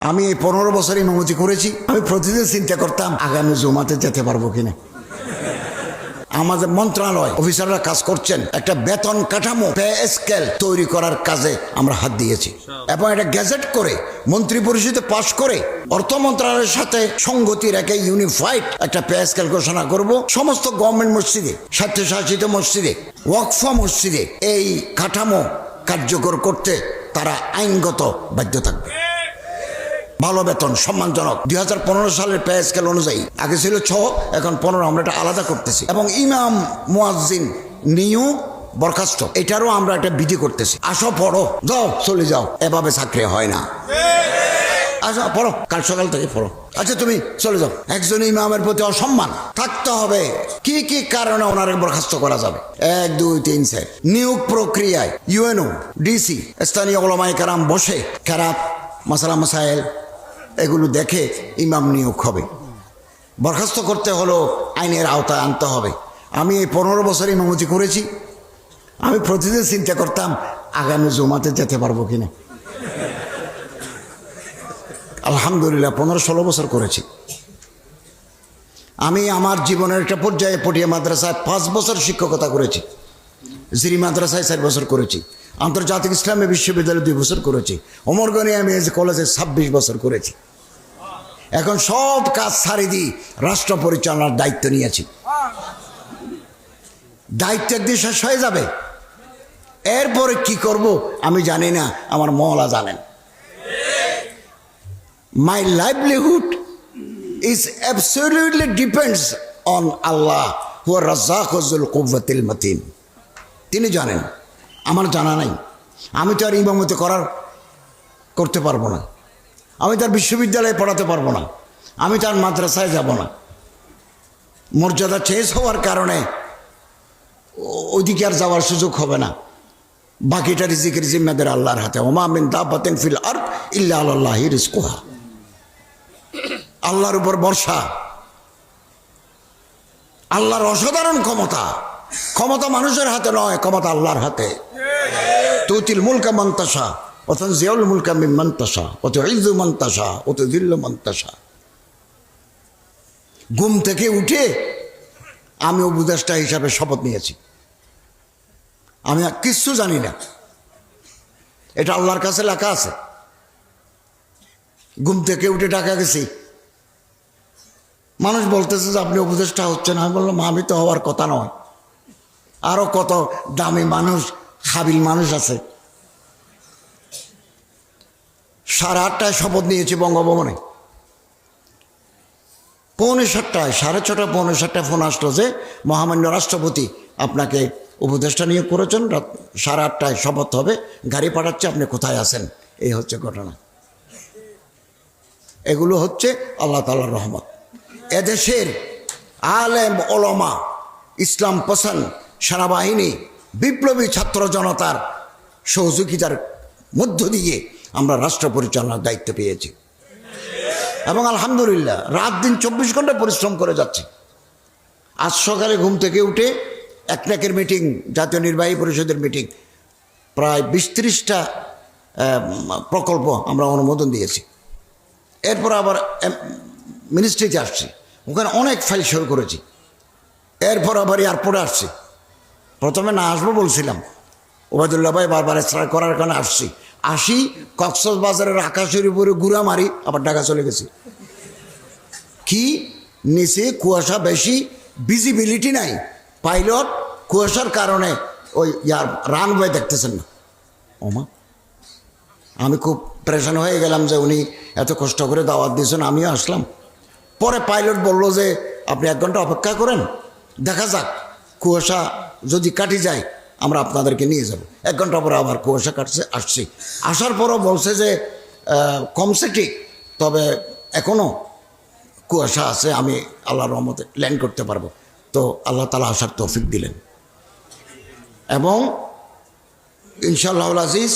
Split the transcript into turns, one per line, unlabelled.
আমি এই 15 বছর ইমামতি করেছি। আমি প্রতিদিন চিন্তা করতাম আগামী জুমাতে যেতে পারবো কিনা। আমাদের মন্ত্রণালয় অফিসাররা কাজ করছেন, একটা বেতন কাঠামো পে স্কেল তৈরি করার কাজে আমরা হাত দিয়েছি এবং একটা গ্যাজেট করে মন্ত্রী পরিষদে পাশ করে অর্থ মন্ত্রণালয়ের সাথে সংগতি রেখে ইউনিফাইড একটা পে স্কেল ঘোষণা করব। সমস্ত গভর্নমেন্ট মসজিদে, স্বায়ত্তশাসিত মসজিদে, ওয়াকফ মসজিদে এই কাঠামো কার্যকর করতে তারা আইনগত বাধ্য থাকবে। ভালো বেতন, সম্মানজনক। 2015 সালের পে স্কেল অনুযায়ী আগে ছিল 6, এখন 15, আমরা এটা আলাদা করতেছি। এবং ইমাম মুয়াজ্জিন নিয়োগ বরখাস্ত, এটারও আমরা একটা বিধি করতেছি। আসো পড়ো, যাও চলে যাও, এভাবে চাকরি হয় না। আচ্ছা পড়ো, কাল সকাল থেকে পড়ো, আচ্ছা তুমি চলে যাও। একজন ইমামের প্রতি অসম্মান থাকতে হবে। কি কি কারণে ওনারে বরখাস্ত করা যাবে? 1, 2, 3, 4 নিয়োগ প্রক্রিয়ায় ইউএনও, ডিসি, স্থানীয় ওলামায়ে কেরাম বসে কেরাত, মাসালা মাসাইল এগুলো দেখে ইমাম নিয়োগ হবে। বরখাস্ত করতে হলো আইনের আওতায় আনতে হবে। আমি এই 15 বছর ইমামতি করেছি। আমি প্রতিদিন চিন্তা করতাম আগামী জুমাতে যেতে পারবো কিনা। আলহামদুলিল্লাহ 15-16 বছর করেছি। আমি আমার জীবনের একটা পর্যায়ে পটিয়া মাদ্রাসায় 5 বছর শিক্ষকতা করেছি, জিরি মাদ্রাসায় 4 বছর করেছি, আন্তর্জাতিক ইসলামী বিশ্ববিদ্যালয়ে 2 বছর করেছি, ওমরগঞ্জে আমি কলেজে 26 বছর করেছি। এখন সব কাজ ছাড়ি দিয়ে রাষ্ট্র পরিচালনার দায়িত্ব নিয়েছি। দায়িত্ব একদিন শেষ হয়ে যাবে, এরপরে কি করব আমি জানি না, আমার মওলা জানেন। My livelihood is absolutely depends on Allah who are Razzaq Zul Quwwatil Matin. তিনি জানেন, আমার জানা নাই। আমি তো আর ইমামতি করতে পারবো না, আমি তার বিশ্ববিদ্যালয়ে পড়াতে পারবো না, আমি তার মাদ্রাসায় যাব না। মর্যাদা চেঞ্জ হওয়ার কারণে ওইদিকে আর যাওয়ার সুযোগ হবে না। বাকিটা রিজিকের জিম্মাদার আল্লাহর হাতে। ওমা মিন দাব্বাতিন ফিল আরদ ইল্লা আলাল্লাহি রিজকুহা। আল্লাহর উপর ভরসা। আল্লাহর অসাধারণ ক্ষমতা। ক্ষমতা মানুষের হাতে নয়, ক্ষমতা আল্লাহর হাতে। তুতিল মুলকা মান তাশা ওয়া তানজিউল মুলকা মিম্মান তাশা ওয়া তুইজ্জু মান তাশা ওয়া তুযিল্লু মান তাশা। ঘুম থেকে উঠে আমি উপদেষ্টা হিসাবে শপথ নিয়েছি। আমি কিচ্ছু জানি না, এটা আল্লাহর কাছে লেখা আছে। ঘুম থেকে উঠে ডাকা গেছি, মানুষ বলতেছে যে আপনি উপদেষ্টা হচ্ছেন। আমি বললাম আমি তো হওয়ার কথা নয়, আরো কত দামি মানুষ, হাবিল মানুষ আছে। 8:30টায় শপথ নিয়েছি বঙ্গভবনে। 6:45, 6:30, 6:45 ফোন আসলো যে মহামান্য রাষ্ট্রপতি আপনাকে উপদেষ্টা নিয়োগ করেছেন, 8:30টায় শপথ হবে, গাড়ি পাঠাচ্ছে, আপনি কোথায় আছেন। এই হচ্ছে ঘটনা। এগুলো হচ্ছে আল্লাহ তাআলার রহমত। এদেশের আলেম ওলামা, ইসলাম পছন্দ সেনাবাহিনী, বিপ্লবী ছাত্র জনতার সহযোগিতার মধ্য দিয়ে আমরা রাষ্ট্র পরিচালনার দায়িত্ব পেয়েছি এবং আলহামদুলিল্লাহ রাত দিন 24 ঘন্টা পরিশ্রম করে যাচ্ছি। আজ সকালে ঘুম থেকে উঠে একনাকের মিটিং, জাতীয় নির্বাহী পরিষদের মিটিং, প্রায় 20-30টা প্রকল্প আমরা অনুমোদন দিয়েছি। এরপর আবার মিনিস্ট্রিতে আসছি, ওখানে অনেক ফাইল শুরু করেছি। এরপর আবার এয়ারপোর্টে আসছি। প্রথমে না আসবো বলছিলাম, ওবায়দুল্লাহ ভাই বারবার এসরা করার কারণে আসি কক্সবাজারের আকাশের উপরে গুড়া মারি, আবার ঢাকা চলে গেছি। কি নিচে কুয়াশা বেশি, ভিজিবিলিটি নাই, পাইলট কুয়াশার কারণে ওই রানওয়ে দেখতেছেন না। ওমা, আমি খুব প্রেশান হয়ে গেলাম যে উনি এত কষ্ট করে দাওয়াত দিয়েছেন, আমিও আসলাম। পরে পাইলট বলল যে আপনি 1 ঘন্টা অপেক্ষা করেন, দেখা যাক, কুয়াশা যদি কাটি যায় আমরা আপনাদেরকে নিয়ে যাব। 1 ঘন্টা পরে আবার কুয়াশা কাটছে, আসছি। আসার পরও বলছে যে কমছে ঠিক, তবে এখনও কুয়াশা আছে, আমি আল্লাহর রহমতে ল্যান্ড করতে পারবো। তো আল্লাহ তাআলা আসার তৌফিক দিলেন এবং ইনশাআল্লাহুল আজিজ